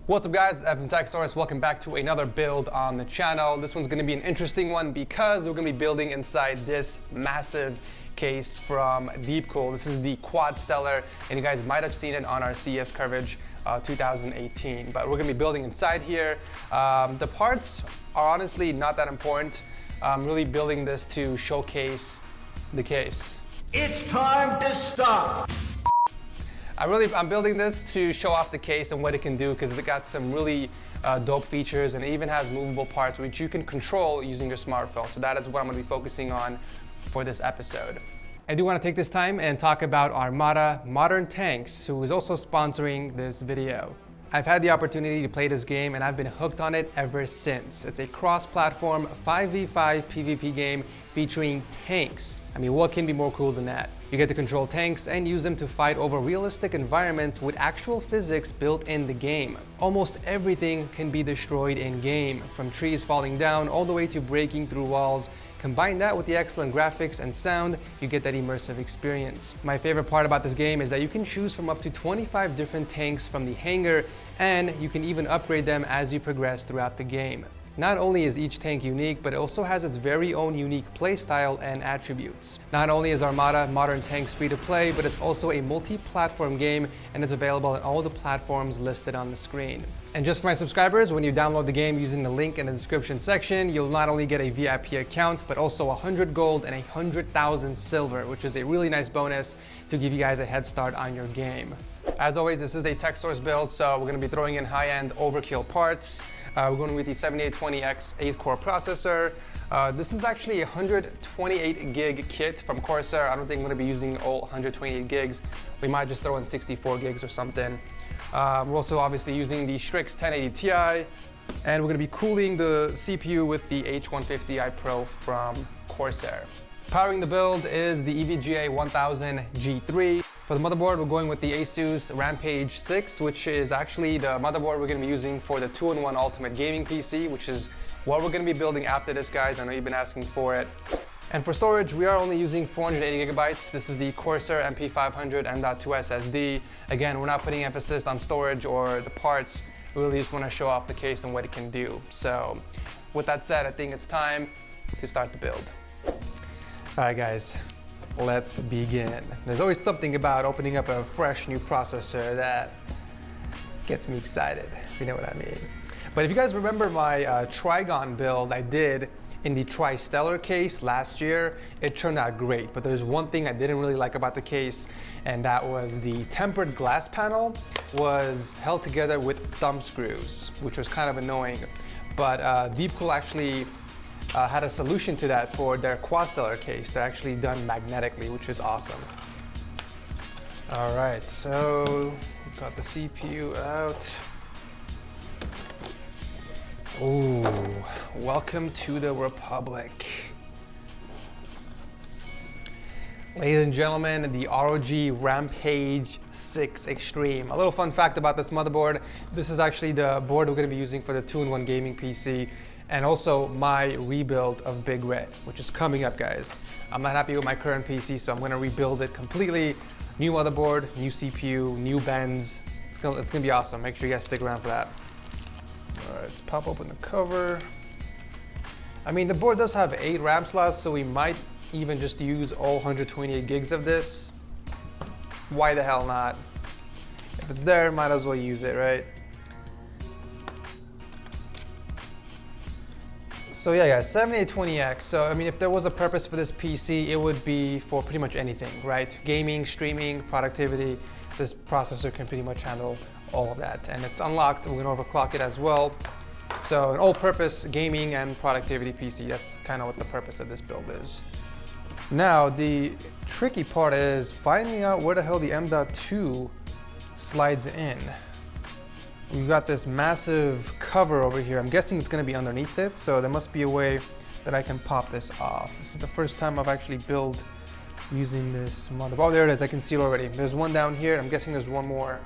What's up guys, Evan Techsaurus. Welcome back to another build on the channel. This one's gonna be an interesting one because we're gonna be building inside this massive case from DeepCool. This is the Quadstellar, and you guys might have seen it on our CES coverage 2018, but we're gonna be building inside here. The parts are honestly not that important. I'm really building this to showcase the case. It's time to stop. I'm building this to show off the case and what it can do because it got some really dope features, and it even has movable parts which you can control using your smartphone. So that is what I'm going to be focusing on for this episode. I do want to take this time and talk about Armada Modern Tanks, who is also sponsoring this video. I've had the opportunity to play this game and I've been hooked on it ever since. It's a cross-platform 5v5 PvP game featuring tanks. I mean, what can be more cool than that? You get to control tanks and use them to fight over realistic environments with actual physics built in the game. Almost everything can be destroyed in game, from trees falling down all the way to breaking through walls. Combine that with the excellent graphics and sound, you get that immersive experience. My favorite part about this game is that you can choose from up to 25 different tanks from the hangar, and you can even upgrade them as you progress throughout the game. Not only is each tank unique, but it also has its very own unique playstyle and attributes. Not only is Armada Modern Tanks free to play, but it's also a multi-platform game, and it's available on all the platforms listed on the screen. And just for my subscribers, when you download the game using the link in the description section, you'll not only get a VIP account, but also 100 gold and 100,000 silver, which is a really nice bonus to give you guys a head start on your game. As always, this is a TechSource build, so we're gonna be throwing in high-end overkill parts. We're going with the 7820X 8-core processor. This is actually a 128 gig kit from Corsair. I don't think I'm going to be using all 128 gigs. We might just throw in 64 gigs or something. We're also obviously using the Strix 1080 Ti, and we're going to be cooling the CPU with the H150i Pro from Corsair. Powering the build is the EVGA 1000 G3. For the motherboard, we're going with the Asus Rampage 6, which is actually the motherboard we're going to be using for the 2-in-1 Ultimate Gaming PC, which is what we're going to be building after this, guys. I know you've been asking for it. And for storage, we are only using 480 gigabytes. This is the Corsair MP500 M.2 SSD. Again, we're not putting emphasis on storage or the parts. We really just want to show off the case and what it can do. So with that said, I think it's time to start the build. All right, guys, let's begin. There's always something about opening up a fresh new processor that gets me excited, if you know what I mean. But if you guys remember my Trigon build I did in the Quadstellar case last year, it turned out great. But there's one thing I didn't really like about the case, and that was the tempered glass panel was held together with thumb screws, which was kind of annoying. But DeepCool actually had a solution to that for their Quadstellar case. They're actually done magnetically, which is awesome. All right, so we've got the CPU out. Ooh, welcome to the Republic. Ladies and gentlemen, the ROG Rampage 6 Extreme. A little fun fact about this motherboard, this is actually the board we're gonna be using for the 2-in-1 gaming PC, and also my rebuild of Big Red, which is coming up, guys. I'm not happy with my current PC, so I'm gonna rebuild it completely. New motherboard, new CPU, new bends. It's gonna be awesome. Make sure you guys stick around for that. All right, let's pop open the cover. I mean, the board does have 8 RAM slots, so we might even just use all 128 gigs of this. Why the hell not? If it's there, might as well use it, right? So yeah, guys, 7820X. So I mean, if there was a purpose for this PC, it would be for pretty much anything, right? Gaming, streaming, productivity. This processor can pretty much handle all of that. And it's unlocked. We're gonna overclock it as well. So an all-purpose gaming and productivity PC. That's kind of what the purpose of this build is. Now, the tricky part is finding out where the hell the M.2 slides in. We've got this massive cover over here. I'm guessing it's gonna be underneath it, so there must be a way that I can pop this off. This is the first time I've actually built using this motherboard. Oh, there it is, I can see it already. There's one down here, and I'm guessing there's one more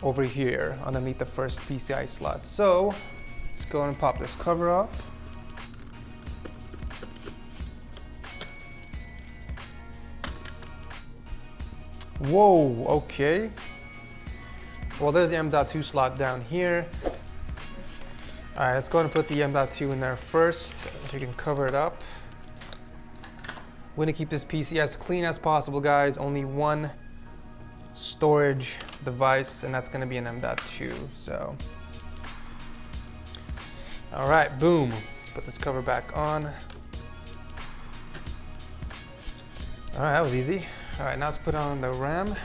over here underneath the first PCI slot. So let's go and pop this cover off. Whoa, okay. Well, there's the M.2 slot down here. All right, let's go ahead and put the M.2 in there first, so you can cover it up. We're gonna keep this PC as clean as possible, guys. Only one storage device, and that's gonna be an M.2, so. All right, boom. Let's put this cover back on. All right, that was easy. All right, now let's put on the RAM.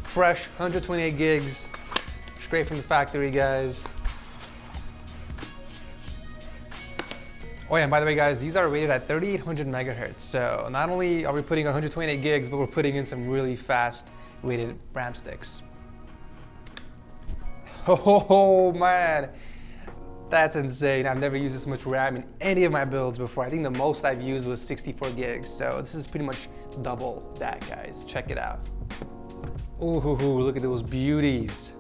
Fresh, 128 gigs, straight from the factory, guys. Oh yeah, and by the way, guys, these are rated at 3800 megahertz. So not only are we putting 128 gigs, but we're putting in some really fast rated RAM sticks. Oh man, that's insane. I've never used this much RAM in any of my builds before. I think the most I've used was 64 gigs. So this is pretty much double that, guys. Check it out. Ooh, look at those beauties.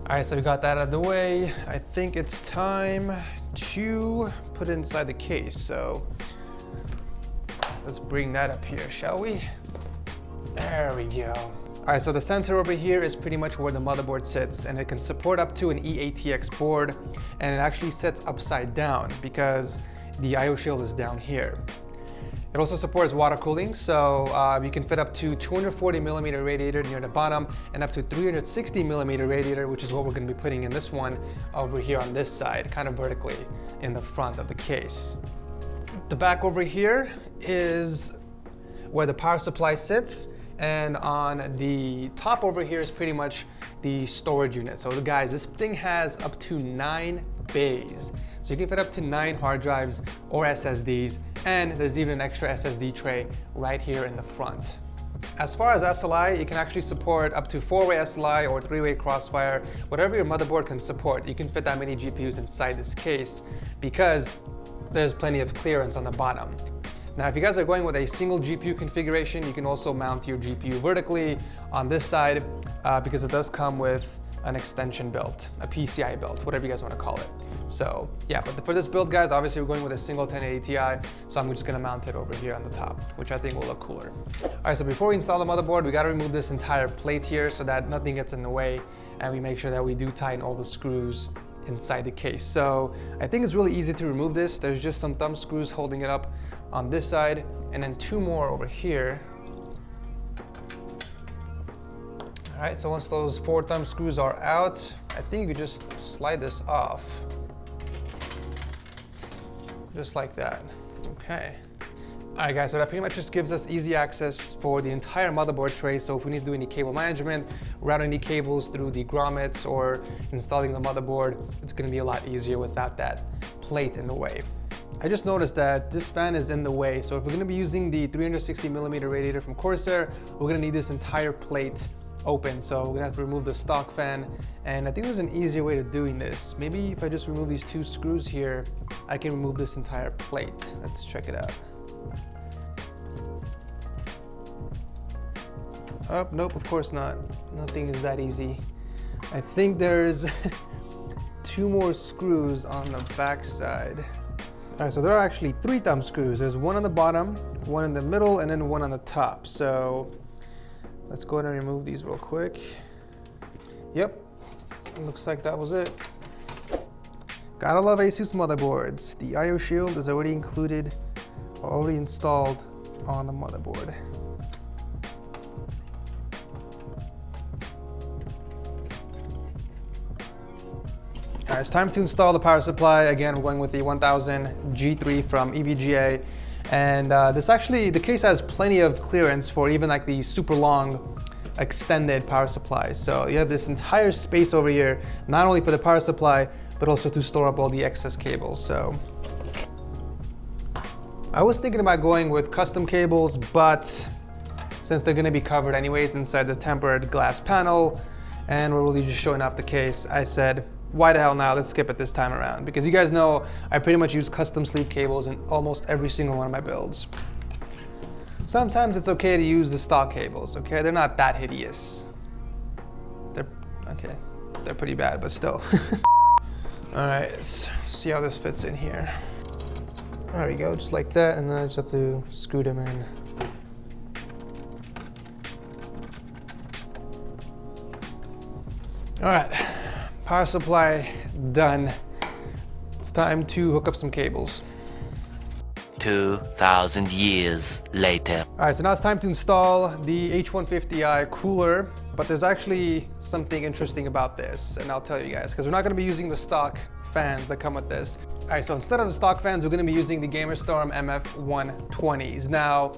All right, so we got that out of the way. I think it's time to put it inside the case. So let's bring that up here, shall we? There we go. All right, so the center over here is pretty much where the motherboard sits, and it can support up to an eATX board, and it actually sits upside down because the IO shield is down here. It also supports water cooling, so you can fit up to 240 millimeter radiator near the bottom and up to 360 millimeter radiator, which is what we're gonna be putting in this one over here on this side, kind of vertically in the front of the case. The back over here is where the power supply sits, and on the top over here is pretty much the storage unit. So guys, this thing has up to 9 bays. So you can fit up to 9 hard drives or SSDs, and there's even an extra SSD tray right here in the front. As far as SLI, you can actually support up to 4-way SLI or 3-way crossfire, whatever your motherboard can support. You can fit that many GPUs inside this case because there's plenty of clearance on the bottom. Now, if you guys are going with a single GPU configuration, you can also mount your GPU vertically on this side because it does come with an extension belt, a PCI belt, whatever you guys want to call it. So yeah, but for this build, guys, obviously we're going with a single 1080 Ti, so I'm just gonna mount it over here on the top, which I think will look cooler. All right, so before we install the motherboard, we gotta remove this entire plate here so that nothing gets in the way, and we make sure that we do tighten all the screws inside the case. So I think it's really easy to remove this. There's just some thumb screws holding it up on this side, and then 2 more over here. All right, so once those 4 thumb screws are out, I think you could just slide this off. Just like that, okay. All right guys, so that pretty much just gives us easy access for the entire motherboard tray. So if we need to do any cable management, route any cables through the grommets or installing the motherboard, it's gonna be a lot easier without that plate in the way. I just noticed that this fan is in the way. So if we're gonna be using the 360 millimeter radiator from Corsair, we're gonna need this entire plate open. So we're gonna have to remove the stock fan. And I think there's an easier way to doing this. Maybe if I just remove these 2 screws here, I can remove this entire plate. Let's check it out. Oh, nope, of course not. Nothing is that easy. I think there's 2 more screws on the back side. All right, so there are actually 3 thumb screws. There's 1 on the bottom, 1 in the middle, and then 1 on the top. So let's go ahead and remove these real quick. Yep, looks like that was it. Gotta love ASUS motherboards. The IO shield is already included, already installed on the motherboard. All right, it's time to install the power supply. Again, we're going with the 1000 G3 from EVGA. And the case has plenty of clearance for even like the super long extended power supplies. So you have this entire space over here, not only for the power supply, but also to store up all the excess cables. So I was thinking about going with custom cables, but since they're gonna be covered anyways inside the tempered glass panel, and we're really just showing off the case, I said, why the hell now, let's skip it this time around. Because you guys know, I pretty much use custom sleeve cables in almost every single one of my builds. Sometimes it's okay to use the stock cables, okay? They're not that hideous. They're pretty bad, but still. All right, let's see how this fits in here. There we go, just like that, and then I just have to screw them in. All right, power supply done. It's time to hook up some cables. 2,000 years later. All right, so now it's time to install the H150i cooler, but there's actually something interesting about this, and I'll tell you guys, because we're not gonna be using the stock fans that come with this. All right, so instead of the stock fans, we're gonna be using the GamerStorm MF120s. Now,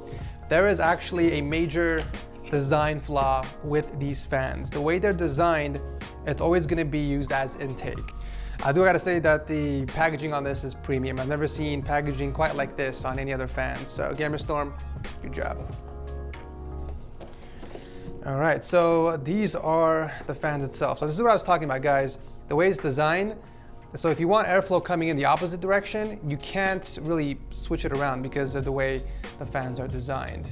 there is actually a major design flaw with these fans. The way they're designed, it's always gonna be used as intake. I do gotta say that the packaging on this is premium. I've never seen packaging quite like this on any other fans. So GamerStorm, good job. All right, so these are the fans itself. So this is what I was talking about, guys. The way it's designed, so if you want airflow coming in the opposite direction, you can't really switch it around because of the way the fans are designed.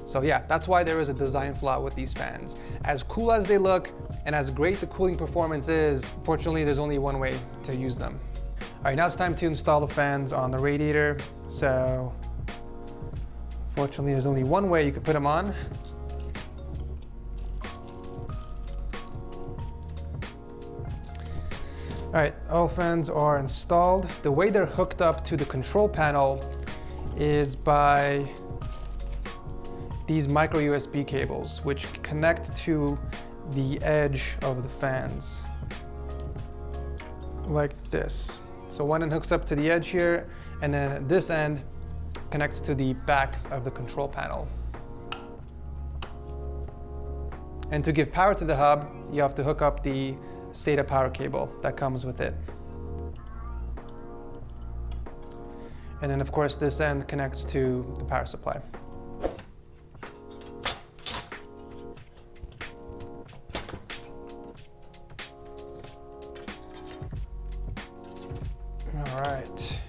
So yeah, that's why there is a design flaw with these fans. As cool as they look and as great the cooling performance is, fortunately there's only one way to use them. All right, now it's time to install the fans on the radiator. So fortunately there's only one way you could put them on. All right, all fans are installed. The way they're hooked up to the control panel is by these micro USB cables, which connect to the edge of the fans, like this. So one end hooks up to the edge here, and then this end connects to the back of the control panel. And to give power to the hub, you have to hook up the SATA power cable that comes with it. And then of course this end connects to the power supply. All right,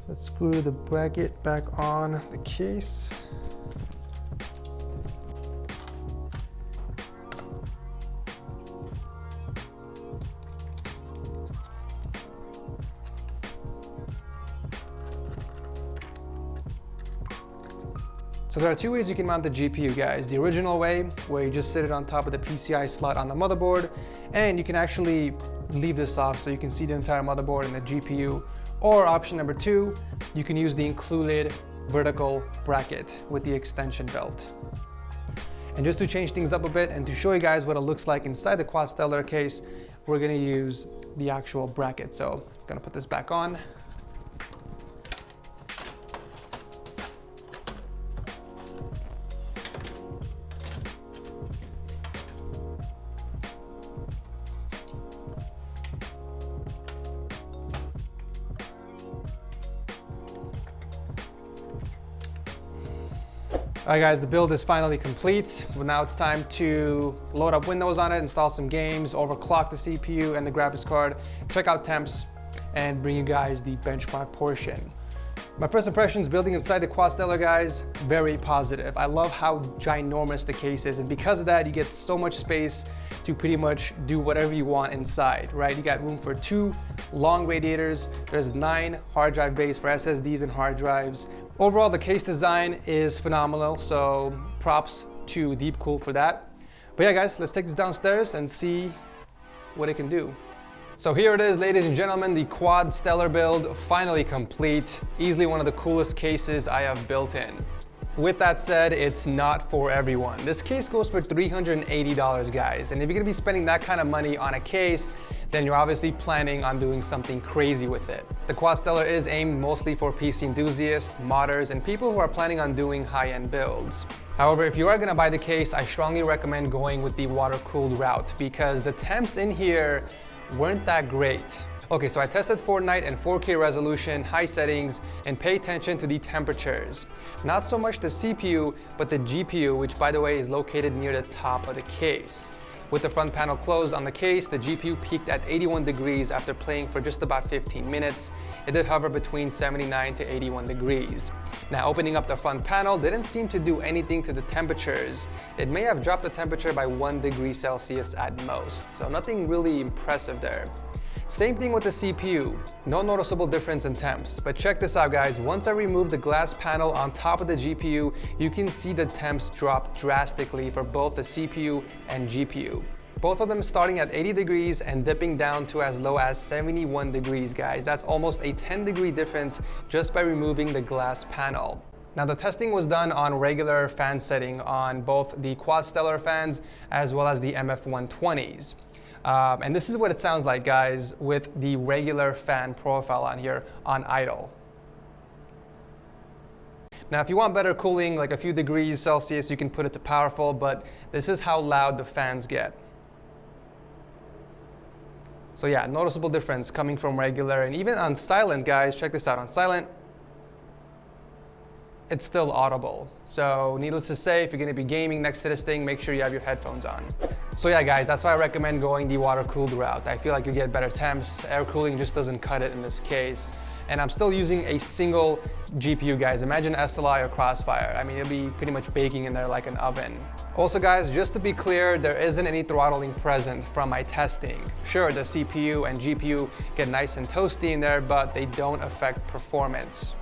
let's screw the bracket back on the case. So there are two ways you can mount the GPU, guys. The original way, where you just sit it on top of the PCI slot on the motherboard, and you can actually leave this off so you can see the entire motherboard and the GPU. Or option number two, you can use the included vertical bracket with the extension belt. And just to change things up a bit and to show you guys what it looks like inside the Quadstellar case, we're gonna use the actual bracket. So I'm gonna put this back on. All right guys, the build is finally complete. Well, now it's time to load up Windows on it, install some games, overclock the CPU and the graphics card, check out temps, and bring you guys the benchmark portion. My first impressions building inside the Quadstellar, guys, very positive. I love how ginormous the case is, and because of that, you get so much space to pretty much do whatever you want inside, right? You got room for 2 long radiators. There's 9 hard drive bays for SSDs and hard drives. Overall, the case design is phenomenal, so props to DeepCool for that. But yeah, guys, let's take this downstairs and see what it can do. So here it is, ladies and gentlemen, the Quadstellar build finally complete. Easily one of the coolest cases I have built in. With that said, it's not for everyone. This case goes for $380, guys. And if you're gonna be spending that kind of money on a case, then you're obviously planning on doing something crazy with it. The Quadstellar is aimed mostly for PC enthusiasts, modders, and people who are planning on doing high-end builds. However, if you are gonna buy the case, I strongly recommend going with the water-cooled route because the temps in here weren't that great. Okay, so I tested Fortnite and 4K resolution, high settings, and pay attention to the temperatures. Not so much the CPU, but the GPU, which by the way is located near the top of the case. With the front panel closed on the case, the GPU peaked at 81 degrees after playing for just about 15 minutes. It did hover between 79 to 81 degrees. Now, opening up the front panel didn't seem to do anything to the temperatures. It may have dropped the temperature by 1 degree Celsius at most, so nothing really impressive there. Same thing with the CPU, no noticeable difference in temps. But check this out, guys, once I remove the glass panel on top of the GPU, you can see the temps drop drastically for both the CPU and GPU. Both of them starting at 80 degrees and dipping down to as low as 71 degrees, guys. That's almost a 10-degree difference just by removing the glass panel. Now, the testing was done on regular fan setting on both the Quadstellar fans as well as the MF120s. And this is what it sounds like, guys, with the regular fan profile on here on idle. Now, if you want better cooling, like a few degrees Celsius, you can put it to powerful, but this is how loud the fans get. So yeah, noticeable difference coming from regular, and even on silent, guys, check this out, on silent, it's still audible. So needless to say, if you're gonna be gaming next to this thing, make sure you have your headphones on. So yeah, guys, that's why I recommend going the water-cooled route. I feel like you get better temps. Air cooling just doesn't cut it in this case. And I'm still using a single GPU, guys. Imagine SLI or Crossfire. I mean, it'll be pretty much baking in there like an oven. Also, guys, just to be clear, there isn't any throttling present from my testing. Sure, the CPU and GPU get nice and toasty in there, but they don't affect performance.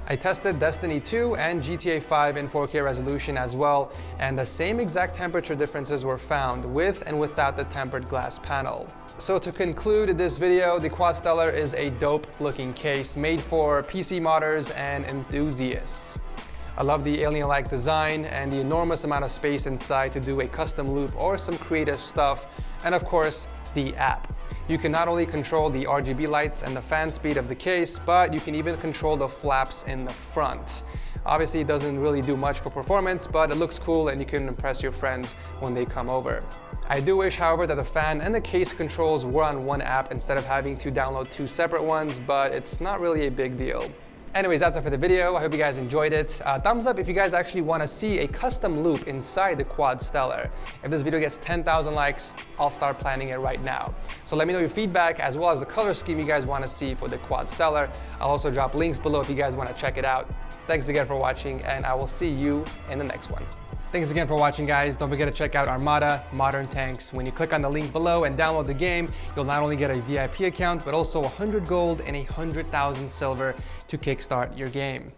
I tested Destiny 2 and GTA 5 in 4K resolution as well, and the same exact temperature differences were found with and without the tempered glass panel. So to conclude this video, the Quadstellar is a dope looking case made for PC modders and enthusiasts. I love the alien-like design and the enormous amount of space inside to do a custom loop or some creative stuff, and of course, the app. You can not only control the RGB lights and the fan speed of the case, but you can even control the flaps in the front. Obviously, it doesn't really do much for performance, but it looks cool and you can impress your friends when they come over. I do wish, however, that the fan and the case controls were on one app instead of having to download two separate ones, but it's not really a big deal. Anyways, that's it for the video. I hope you guys enjoyed it. Thumbs up if you guys actually want to see a custom loop inside the Quadstellar. If this video gets 10,000 likes, I'll start planning it right now. So let me know your feedback as well as the color scheme you guys want to see for the Quadstellar. I'll also drop links below if you guys want to check it out. Thanks again for watching, and I will see you in the next one. Thanks again for watching, guys. Don't forget to check out Armada Modern Tanks. When you click on the link below and download the game, you'll not only get a VIP account, but also 100 gold and 100,000 silver to kickstart your game.